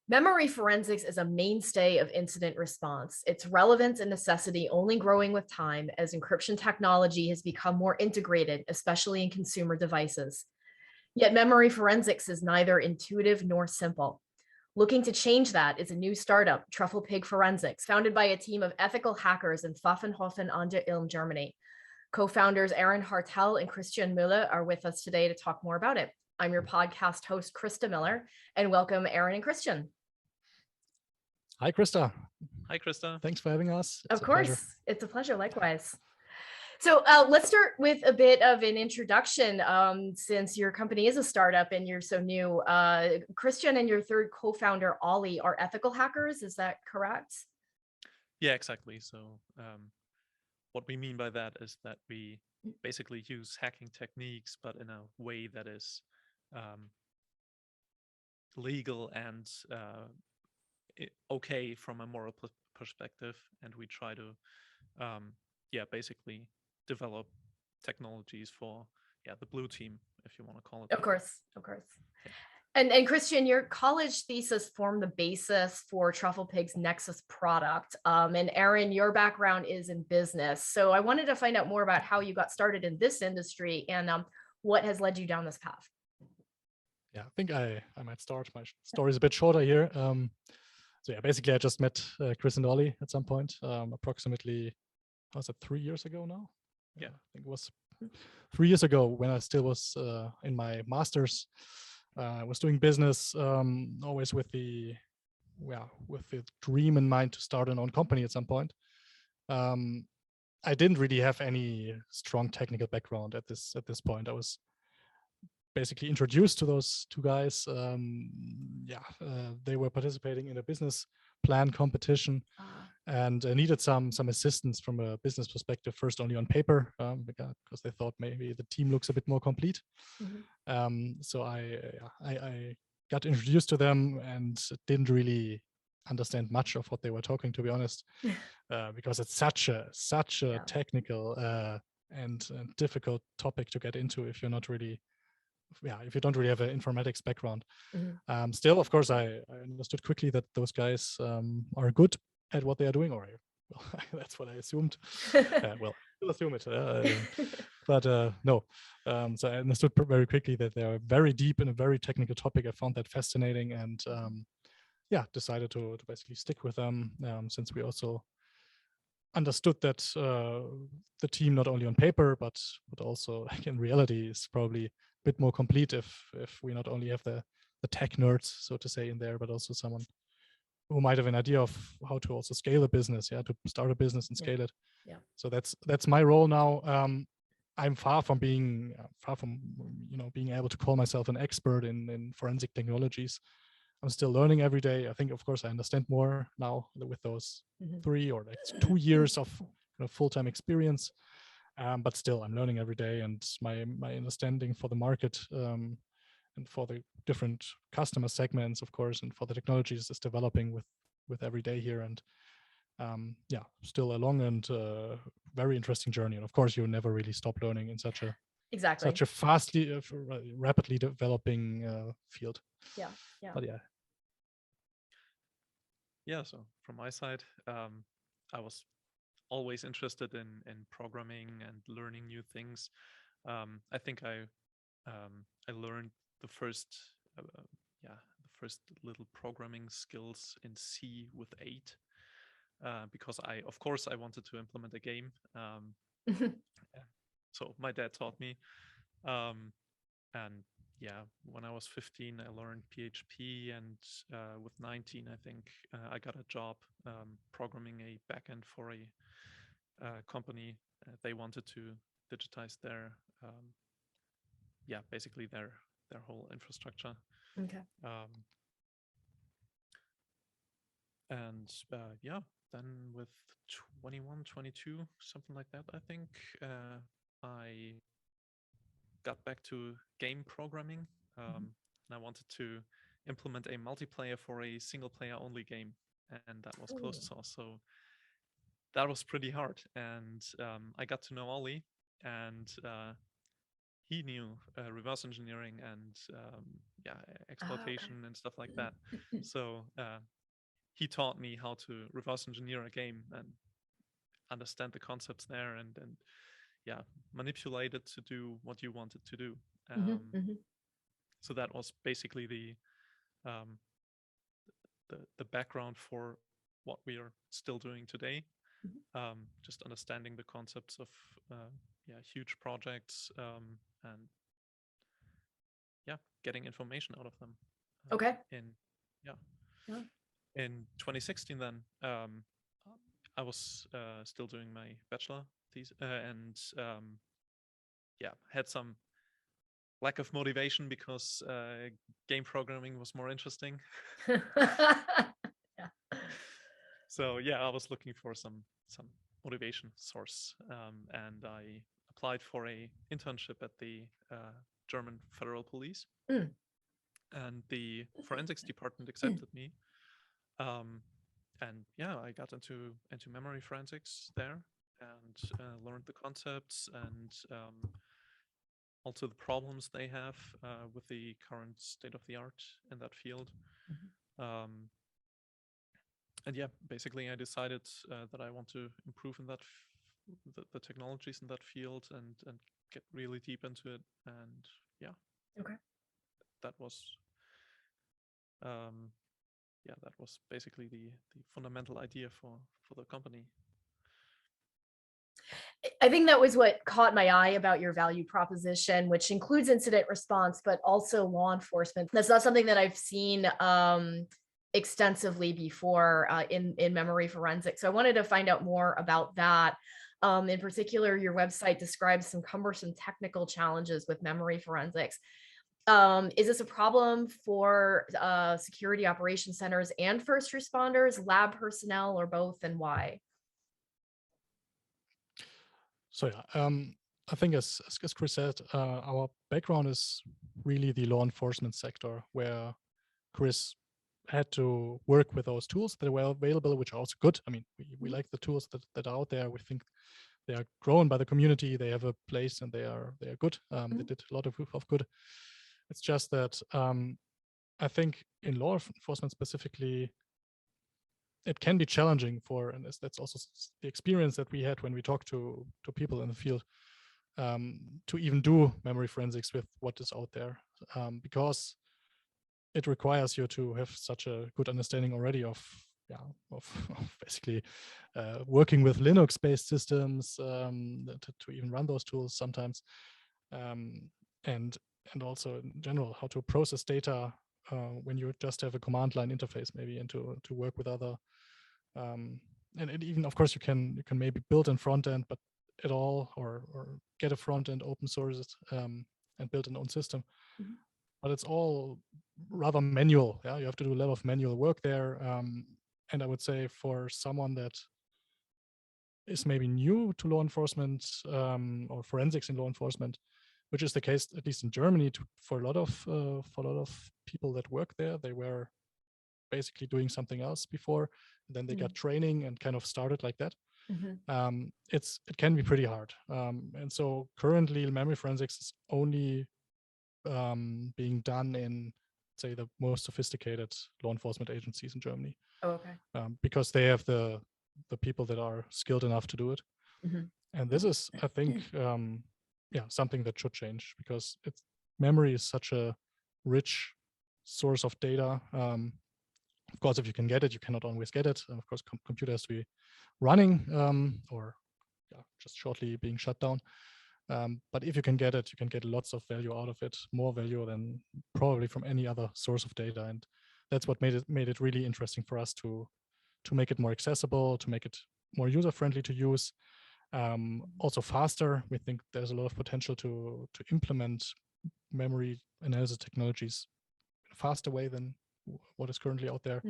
Memory forensics is a mainstay of incident response. Its relevance and necessity only growing with time as encryption technology has become more integrated, especially in consumer devices. Yet memory forensics is neither intuitive nor simple. Looking to change that is a new startup, Truffle Pig Forensics, founded by a team of ethical hackers in Pfaffenhofen an der Ilm, Germany. Co-founders Aaron Hartel and Christian Müller are with us today to talk more about it. I'm your podcast host, Krista Miller, and welcome Aaron and Christian. Hi, Krista. Hi, Krista. Thanks for having us. Of course, it's a pleasure. Likewise. So let's start with a bit of an introduction since your company is a startup and you're so new. Christian and your third co-founder, Ollie, are ethical hackers. Is that correct? Yeah, exactly. So what we mean by that is that we basically use hacking techniques, but in a way that is legal and okay from a moral perspective. And we try to, basically develop technologies for the blue team, if you want to call it. Of course. Yeah. And Christian, your college thesis formed the basis for Truffle Pig's Nexus product. And Aaron, your background is in business. So I wanted to find out more about how you got started in this industry and what has led you down this path. Yeah, I think I might start. My story is a bit shorter here. So basically I just met Chris and Ollie at some point, approximately, was it 3 years ago now? Yeah, I think it was 3 years ago when I still was in my master's. I was doing business, always with the dream in mind to start an own company at some point. I didn't really have any strong technical background at this point. I was basically introduced to those two guys. They were participating in a business plan competition and needed some assistance from a business perspective, first only on paper, because they thought maybe the team looks a bit more complete. So I got introduced to them and didn't really understand much of what they were talking, to be honest, because it's such a technical and difficult topic to get into if you're not really if you don't really have an informatics background. Still, of course, I understood quickly that those guys are good at what they are doing, or that's what I assumed. Well, I assume it, but no. So I understood very quickly that they are very deep in a very technical topic. I found that fascinating, and decided to basically stick with them, since we also understood that the team, not only on paper but also like in reality, is probably a bit more complete if we not only have the tech nerds, so to say, in there, but also someone who might have an idea of how to also scale a business, to start a business and scale it. So that's my role now. I'm far from being being able to call myself an expert in forensic technologies. I'm still learning every day. I think, of course, I understand more now with those 3 or 2 years of full-time experience. But still, I'm learning every day, and my understanding for the market and for the different customer segments, of course, and for the technologies is developing with every day here. And still a long and very interesting journey. And of course, you never really stop learning in such a fastly, rapidly developing field. But so from my side, I was always interested in programming and learning new things. I think I learned the first little programming skills in C with 8, because I wanted to implement a game. So my dad taught me, and when I was 15, I learned PHP, and with 19, I think I got a job programming a backend for a company. They wanted to digitize their basically their whole infrastructure. Okay. Then with 21, 22, something like that, I think I got back to game programming. And I wanted to implement a multiplayer for a single player only game, and that was closed source. So that was pretty hard. And I got to know Ollie, and he knew reverse engineering and exploitation and stuff like that. So he taught me how to reverse engineer a game and understand the concepts there, and manipulate it to do what you want it to do. So that was basically the background for what we are still doing today. Just understanding the concepts of huge projects, and getting information out of them. In 2016, then I was still doing my bachelor thesis, and had some lack of motivation because game programming was more interesting. So I was looking for some motivation source, and I applied for a internship at the German Federal Police, and the forensics department accepted me. And I got into memory forensics there, and learned the concepts and also the problems they have with the current state of the art in that field. And basically I decided that I want to improve in that the technologies in that field and get really deep into it. And that was that was basically the fundamental idea for the company. I think that was what caught my eye about your value proposition, which includes incident response, but also law enforcement. That's not something that I've seen extensively before in memory forensics. So I wanted to find out more about that. In particular, your website describes some cumbersome technical challenges with memory forensics. Is this a problem for security operations centers and first responders, lab personnel, or both, and why? So I think as Chris said, our background is really the law enforcement sector, where Chris had to work with those tools that were available, which are also good. I mean, we like the tools that are out there. We think they are grown by the community. They have a place, and they are good. They did a lot of good. It's just that I think in law enforcement specifically, it can be challenging and that's also the experience that we had when we talked to people in the field, to even do memory forensics with what is out there, because it requires you to have such a good understanding already of basically working with Linux-based systems, to even run those tools sometimes, and also in general how to process data when you just have a command line interface, maybe, and to work with other. And even, of course, you can maybe build a front end, but it all or get a front end open source and build an own system. But it's all rather manual. You have to do a lot of manual work there. And I would say for someone that is maybe new to law enforcement or forensics in law enforcement, which is the case at least in Germany for a lot of people that work there, they were basically doing something else before. Then they got training and kind of started like that. It can be pretty hard. And so currently memory forensics is only being done in, say, the most sophisticated law enforcement agencies in Germany. Because they have the people that are skilled enough to do it. And this is, I think, something that should change, because memory is such a rich source of data. Of course, if you can get it, you cannot always get it. And of course, computer has to be running or just shortly being shut down. But if you can get it, you can get lots of value out of it, more value than probably from any other source of data. And that's what made it really interesting for us to make it more accessible, to make it more user-friendly to use, also faster. We think there's a lot of potential to implement memory analysis technologies in a faster way than what is currently out there.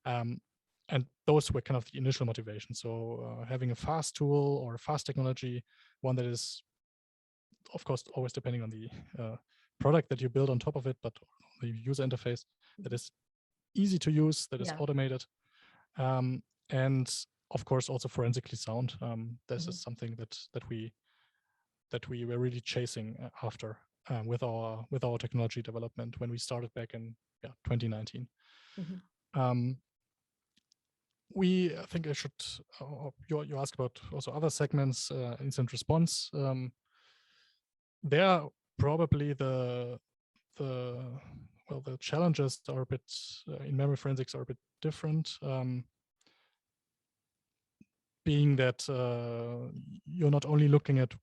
And those were kind of the initial motivation. So having a fast tool or a fast technology, one that is, of course, always depending on the product that you build on top of it, but the user interface that is easy to use, that is automated, and of course also forensically sound. This is something that we were really chasing after. with our technology development when we started back in 2019. I think I should. You asked about also other segments, incident response. There probably the challenges are a bit in memory forensics are a bit different. Being that you're not only looking at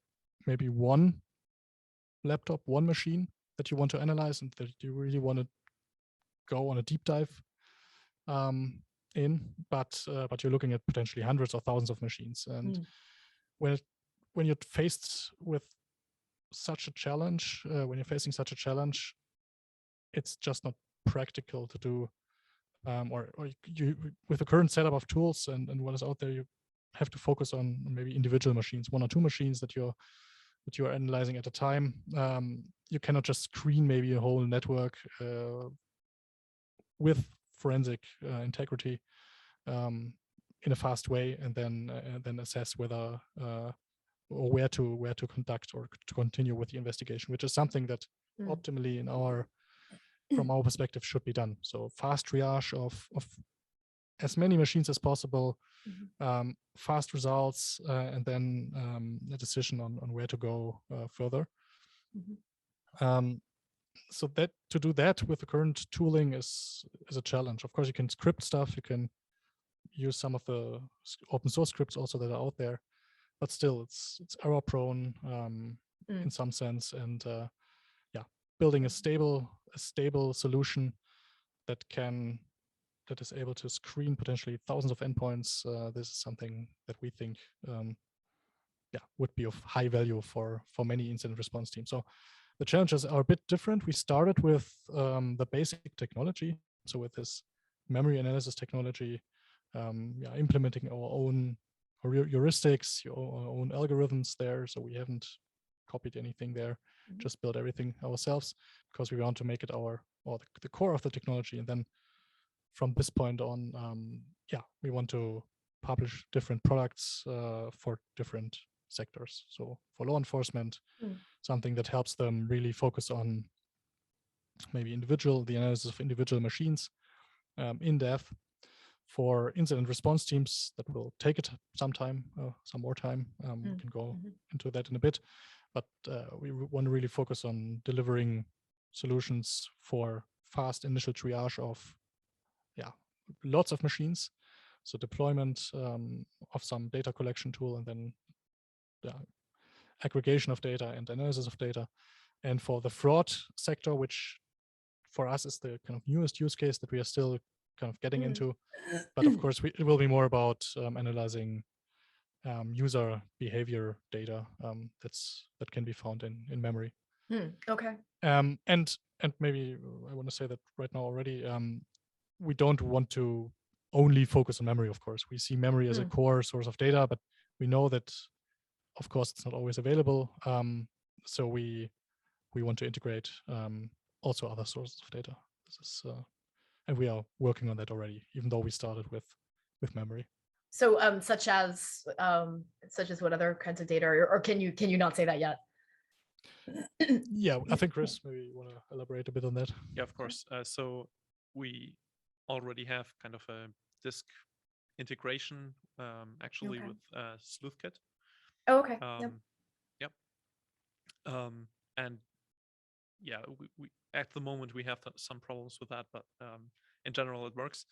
maybe one laptop, one machine that you want to analyze, and that you really want to go on a deep dive in, but you're looking at potentially hundreds or thousands of machines. And when you're faced with such a challenge, when you're facing such a challenge, it's just not practical to do, or you with the current setup of tools and what is out there, you have to focus on maybe individual machines, one or two machines that you're analyzing at a time. You cannot just screen maybe a whole network with forensic integrity in a fast way, and then assess whether or where to conduct or to continue with the investigation, which is something that optimally from our perspective should be done. So fast triage of as many machines as possible, fast results, and then a decision on where to go further. So that to do that with the current tooling is a challenge. Of course, you can script stuff, you can use some of the open source scripts also that are out there, but still it's error prone in some sense. And building a stable solution that is able to screen potentially thousands of endpoints. This is something that we think would be of high value for many incident response teams. So the challenges are a bit different. We started with the basic technology, so with this memory analysis technology, implementing our own heuristics, our own algorithms there. So we haven't copied anything there, just built everything ourselves, because we want to make it the core of the technology. And then from this point on, we want to publish different products for different sectors. So for law enforcement, something that helps them really focus on maybe the analysis of individual machines in depth. For incident response teams, that will take it some more time. We can go into that in a bit, but we want to really focus on delivering solutions for fast initial triage of lots of machines. So deployment of some data collection tool, and then aggregation of data and analysis of data. And for the fraud sector, which for us is the kind of newest use case that we are still kind of getting into, but of course it will be more about analyzing user behavior data that can be found in memory. Okay. And maybe I want to say that right now already, we don't want to only focus on memory. Of course, we see memory as a core source of data, but we know that, of course, it's not always available. So we want to integrate also other sources of data. This is, and we are working on that already, even though we started with memory. So such as what other kinds of data, or can you not say that yet? Yeah, I think Chris, maybe you want to elaborate a bit on that. Yeah, of course. So we already have kind of a disk integration actually with SleuthKit. Oh, okay. Yep. And yeah, we at the moment we have some problems with that, but in general it works.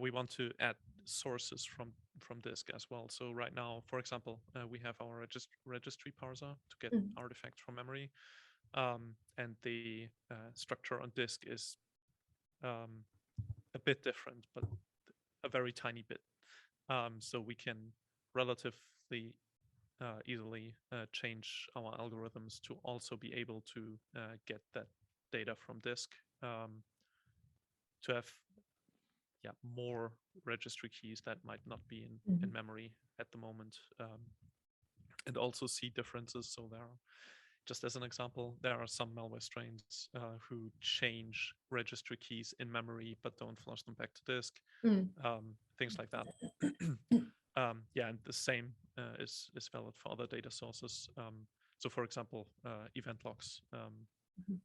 We want to add sources from disk as well. So right now, for example, we have our registry parser to get artifacts from memory, and the structure on disk is a bit different, but a very tiny bit. So we can relatively easily change our algorithms to also be able to get that data from disk, to have more registry keys that might not be in memory at the moment, and also see differences. So there are, just as an example, there are some malware strains who change registry keys in memory but don't flush them back to disk, things like that. yeah, and the same is valid for other data sources. So, for example, event logs.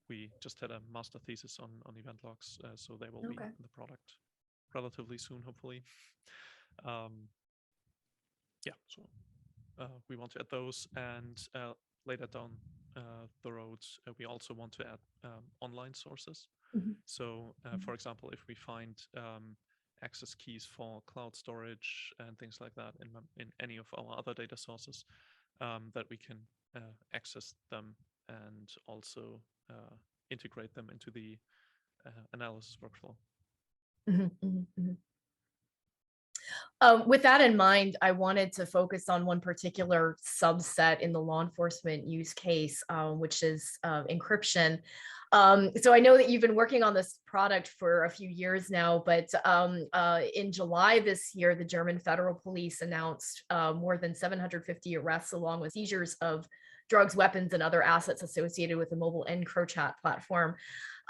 We just had a master thesis on event logs, so they will be in the product relatively soon, hopefully. Yeah, so we want to add those, and later down the road, we also want to add online sources. So, for example, if we find access keys for cloud storage and things like that in any of our other data sources, that we can access them and also integrate them into the analysis workflow. With that in mind, I wanted to focus on one particular subset in the law enforcement use case, which is encryption. So I know that you've been working on this product for a few years now, but in July this year, the German federal police announced more than 750 arrests along with seizures of drugs, weapons, and other assets associated with the mobile EncroChat platform.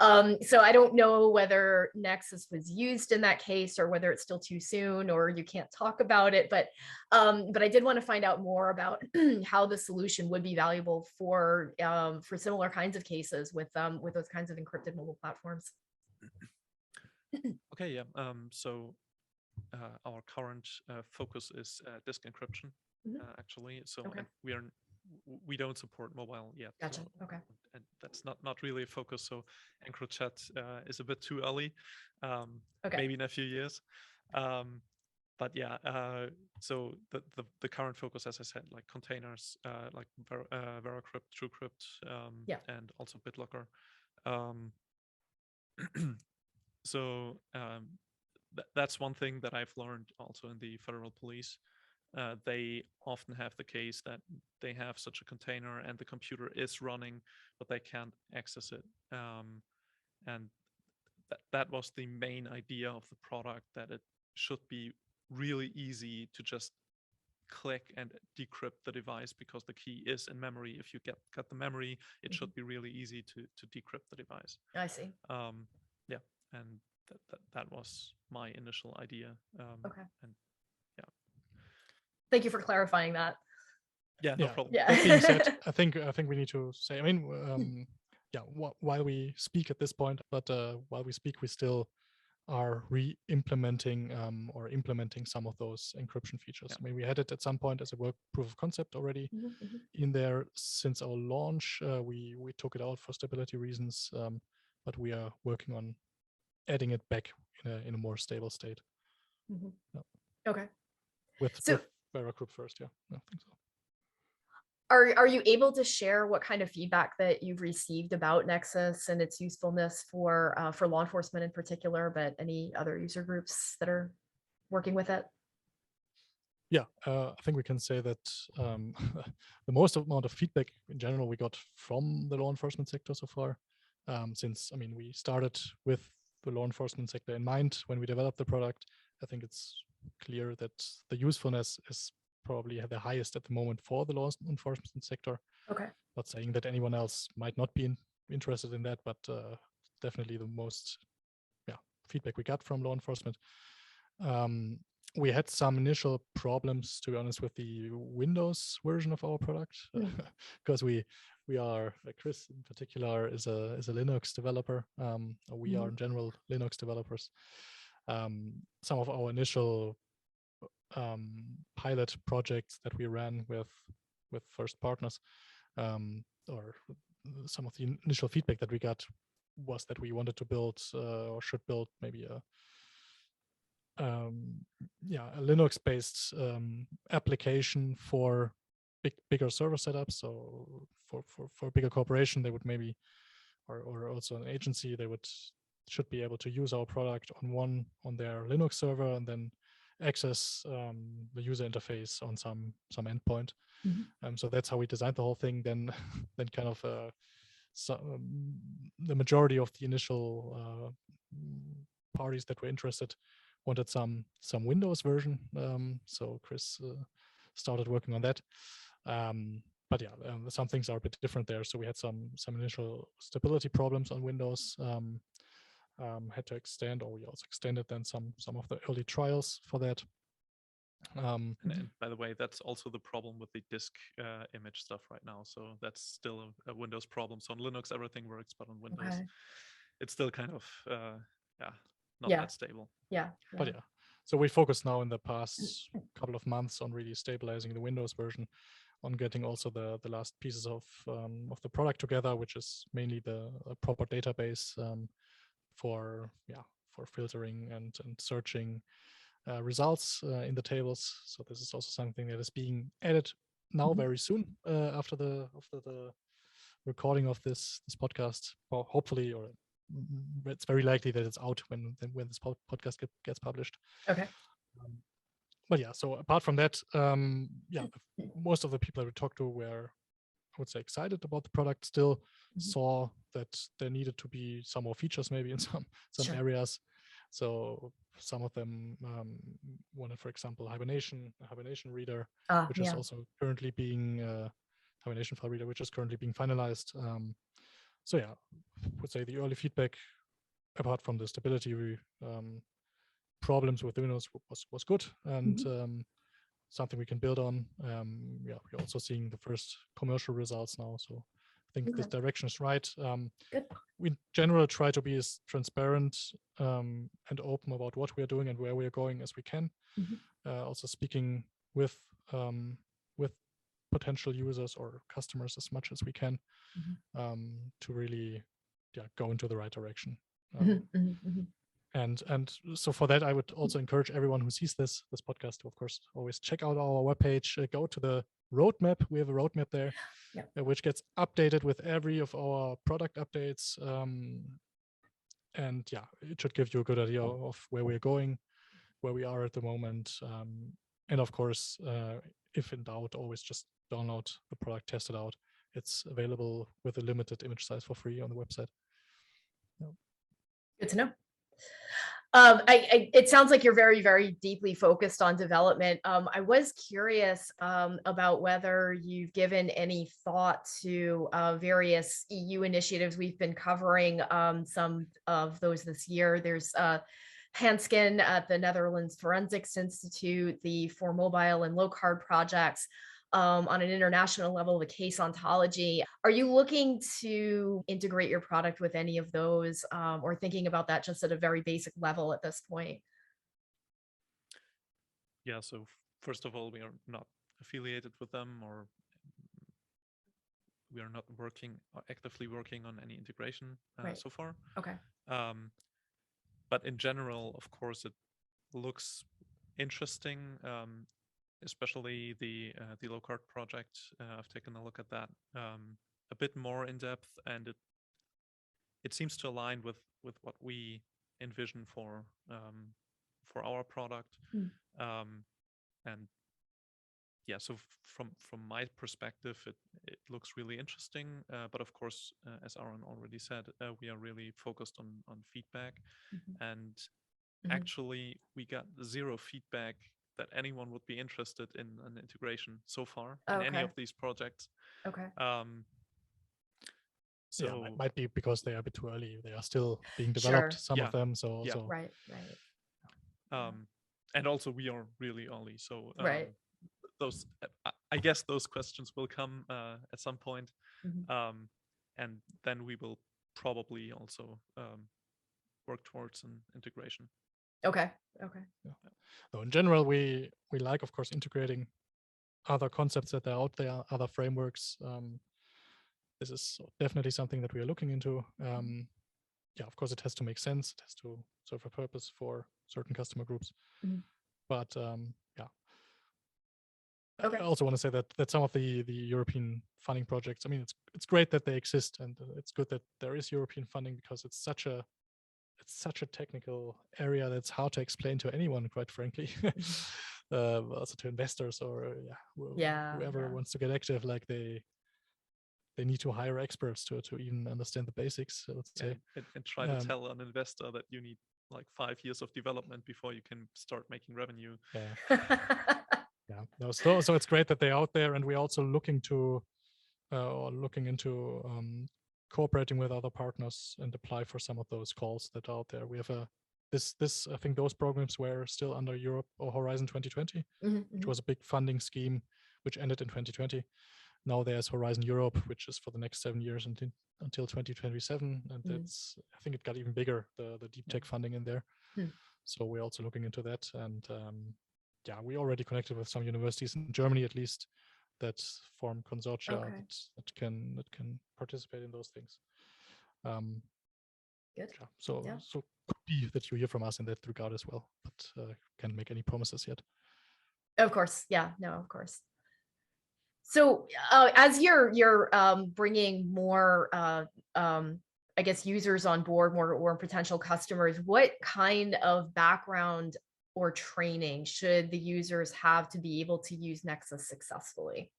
So I don't know whether Nexus was used in that case or whether it's still too soon or you can't talk about it, but I did want to find out more about how the solution would be valuable for similar kinds of cases with those kinds of encrypted mobile platforms. Okay, yeah. So our current focus is disk encryption, actually. So we don't support mobile yet. Gotcha. So, okay. And that's not really a focus. So EncroChat is a bit too early. Maybe in a few years. But yeah, so the current focus, as I said, like containers, like Veracrypt, TrueCrypt, and also BitLocker. So that's one thing that I've learned also in the federal police. They often have the case that they have such a container and the computer is running, but they can't access it. And that was the main idea of the product, that it should be really easy to just click and decrypt the device because the key is in memory. If you get the memory, it should be really easy to decrypt the device. I see. Yeah, and that was my initial idea. And yeah. Thank you for clarifying that. Yeah, no problem. Yeah. That being said, I think we need to say, I mean, yeah, while we speak at this point, but while we speak, we still are re-implementing or implementing some of those encryption features. I mean, we had it at some point as a work proof of concept already in there. Since our launch, we took it out for stability reasons, but we are working on adding it back in a more stable state. Okay. With Veracrypt first, yeah, I think so. Are you able to share what kind of feedback that you've received about Nexus and its usefulness for law enforcement in particular, but any other user groups that are working with it? Yeah, I think we can say that the most amount of feedback in general we got from the law enforcement sector so far, since, I mean, we started with the law enforcement sector in mind when we developed the product. I think it's clear that the usefulness is probably the highest at the moment for the law enforcement sector. Okay. Not saying that anyone else might not be interested in that, but definitely the most feedback we got from law enforcement. We had some initial problems, to be honest, with the Windows version of our product, because we are, Chris in particular is a Linux developer. We are in general Linux developers. Some of our initial pilot projects that we ran with first partners, or some of the initial feedback that we got was that we wanted to build or should build maybe a Linux-based application for bigger server setups. So for a bigger corporation, they would maybe, or also an agency, they should be able to use our product on their Linux server and then access the user interface on some endpoint. So that's how we designed the whole thing. Then kind of the majority of the initial parties that were interested wanted some Windows version. So Chris started working on that. But yeah, some things are a bit different there. So we had some initial stability problems on Windows. Had to extend, or we also extended then some of the early trials for that. And by the way, that's also the problem with the disk image stuff right now. So that's still a Windows problem. So on Linux, everything works, but on Windows, it's still kind of not that stable. But yeah, so we focused now in the past couple of months on really stabilizing the Windows version, on getting also the last pieces of the product together, which is mainly the proper database for filtering and searching results in the tables. So this is also something that is being added now very soon after the recording of this podcast. Well, hopefully, or it's very likely that it's out when this podcast gets published. Okay. But yeah, so apart from that, most of the people I would talk to were, I would say, excited about the product. Still saw that there needed to be some more features, maybe in some areas. So some of them wanted, for example, hibernation reader, which is also currently being hibernation file reader, which is currently being finalized. So yeah, I would say the early feedback, apart from the stability problems with Windows, was good, and something we can build on. We're also seeing the first commercial results now, so I think this direction is right. Good. We in general try to be as transparent and open about what we are doing and where we are going as we can. Also speaking with potential users or customers as much as we can to really go into the right direction. And so for that, I would also encourage everyone who sees this podcast to, of course, always check out our webpage, go to the roadmap. We have a roadmap there, which gets updated with every of our product updates. And it should give you a good idea of where we're going, where we are at the moment. And of course, if in doubt, always just download the product, test it out. It's available with a limited image size for free on the website. Good to know. It sounds like you're very, very deeply focused on development. I was curious about whether you've given any thought to various EU initiatives. We've been covering some of those this year. There's Hanskin at the Netherlands Forensics Institute, the For Mobile and Low Card projects. On an international level, the case ontology. Are you looking to integrate your product with any of those or thinking about that just at a very basic level at this point? Yeah, so first of all, we are not affiliated with them, or we are not actively working on any integration so far. Okay. But in general, of course, it looks interesting. Especially the low card project. I've taken a look at that a bit more in depth, and it seems to align with what we envision for our product. And yeah, so from my perspective, it looks really interesting. But of course, as Aaron already said, we are really focused on feedback, and actually we got zero feedback that anyone would be interested in an integration so far in any of these projects. Okay. So it might be because they are a bit too early. They are still being developed, some of them. So right. And also we are really early. So those, I guess those questions will come at some point. And then we will probably also work towards an integration. Okay. So in general, we like, of course, integrating other concepts that are out there, other frameworks. This is definitely something that we are looking into. Of course, it has to make sense. It has to serve a purpose for certain customer groups. But I also want to say that some of the European funding projects, I mean, it's great that they exist, and it's good that there is European funding, because it's such a technical area that's hard to explain to anyone, quite frankly. Also to investors or whoever wants to get active, like they need to hire experts to even understand the basics, let's say. And try to tell an investor that you need like 5 years of development before you can start making revenue. So it's great that they're out there, and we're also looking into cooperating with other partners and apply for some of those calls that are out there. this I think those programs were still under Europe or Horizon 2020, which was a big funding scheme which ended in 2020. Now there's Horizon Europe, which is for the next 7 years until 2027, and that's, I think it got even bigger, the deep tech funding in there. So we're also looking into that, and yeah, we already connected with some universities in Germany at least that form consortia that can participate in those things. Good. Yeah, so could be that you hear from us in that regard as well, but can't make any promises yet. Of course, yeah, no, of course. So as you're bringing more, I guess, users on board, more potential customers, what kind of background or training should the users have to be able to use Nexus successfully?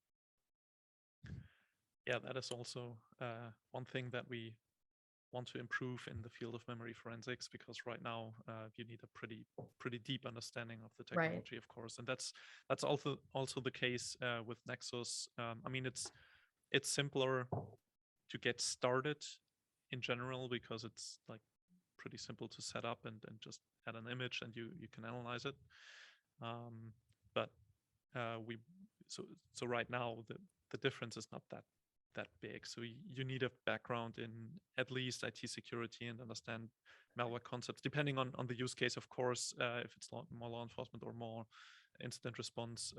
Yeah, that is also one thing that we want to improve in the field of memory forensics, because right now you need a pretty deep understanding of the technology, of course, and that's also the case with Nexus. I mean, it's simpler to get started in general because it's like pretty simple to set up and just add an image and you can analyze it. But so right now the difference is not that big. So you need a background in at least IT security and understand malware concepts, depending on the use case, of course, if it's more law enforcement or more incident response.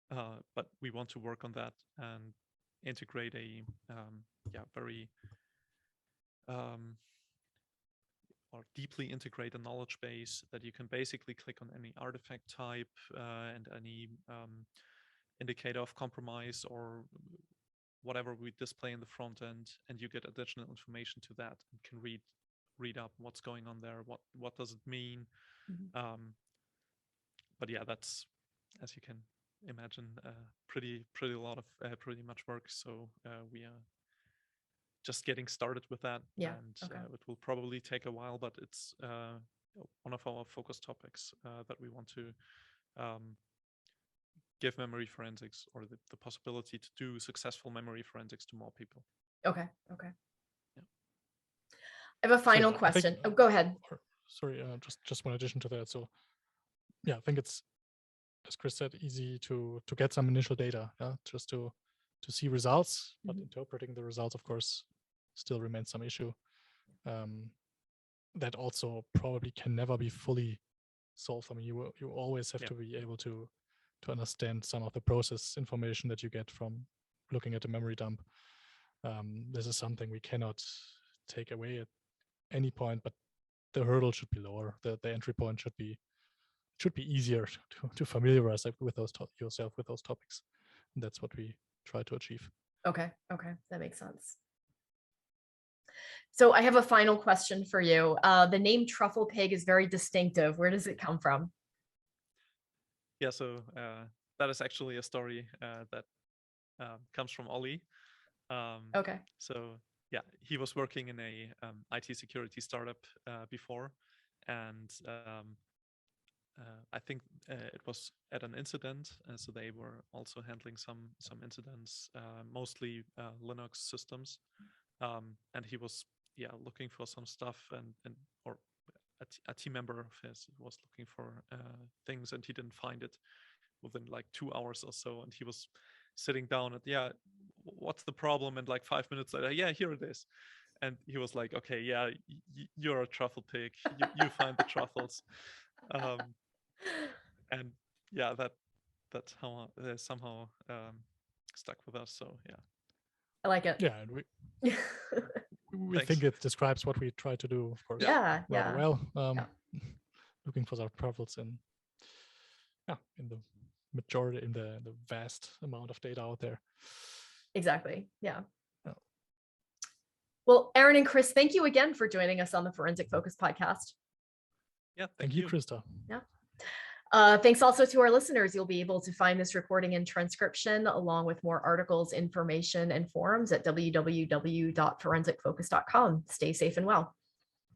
But we want to work on that and integrate a very or deeply integrate a knowledge base that you can basically click on any artifact type and any indicator of compromise or whatever we display in the front end, and you get additional information to that and can read up what's going on there, what does it mean. But yeah, that's, as you can imagine, pretty much work. So we are just getting started with that, and it will probably take a while, but it's one of our focus topics that we want to give memory forensics, or the possibility to do successful memory forensics, to more people. Okay. Yeah. I have a final question. Go ahead. Sorry, just one addition to that. So yeah, I think it's, as Chris said, easy to get some initial data, just to see results, but interpreting the results, of course, still remains some issue. That also probably can never be fully solved. I mean, you always have to be able to understand some of the process information that you get from looking at the memory dump. This is something we cannot take away at any point, but the hurdle should be lower. The entry point should be easier to familiarize yourself with those topics. And that's what we try to achieve. Okay, that makes sense. So I have a final question for you. The name Truffle Pig is very distinctive. Where does it come from? Yeah, so that is actually a story that comes from Ollie. Okay. So yeah, he was working in a IT security startup before, and I think it was at an incident. So they were also handling some incidents, mostly Linux systems, and he was looking for some stuff, or a team member of his was looking for things, and he didn't find it within like 2 hours or so, and he was sitting down and what's the problem, and like 5 minutes later, here it is. And he was like, okay, you're a truffle pig, you find the truffles. And that's how somehow stuck with us. So I like it. Yeah, and we think it describes what we try to do, of course. Yeah. Well, looking for our truffles in the majority, in the vast amount of data out there. Exactly. Yeah. Well, Aaron and Chris, thank you again for joining us on the Forensic Focus podcast. Yeah, thank you, Krista. Yeah. Thanks also to our listeners. You'll be able to find this recording and transcription along with more articles, information, and forums at www.forensicfocus.com. Stay safe and well.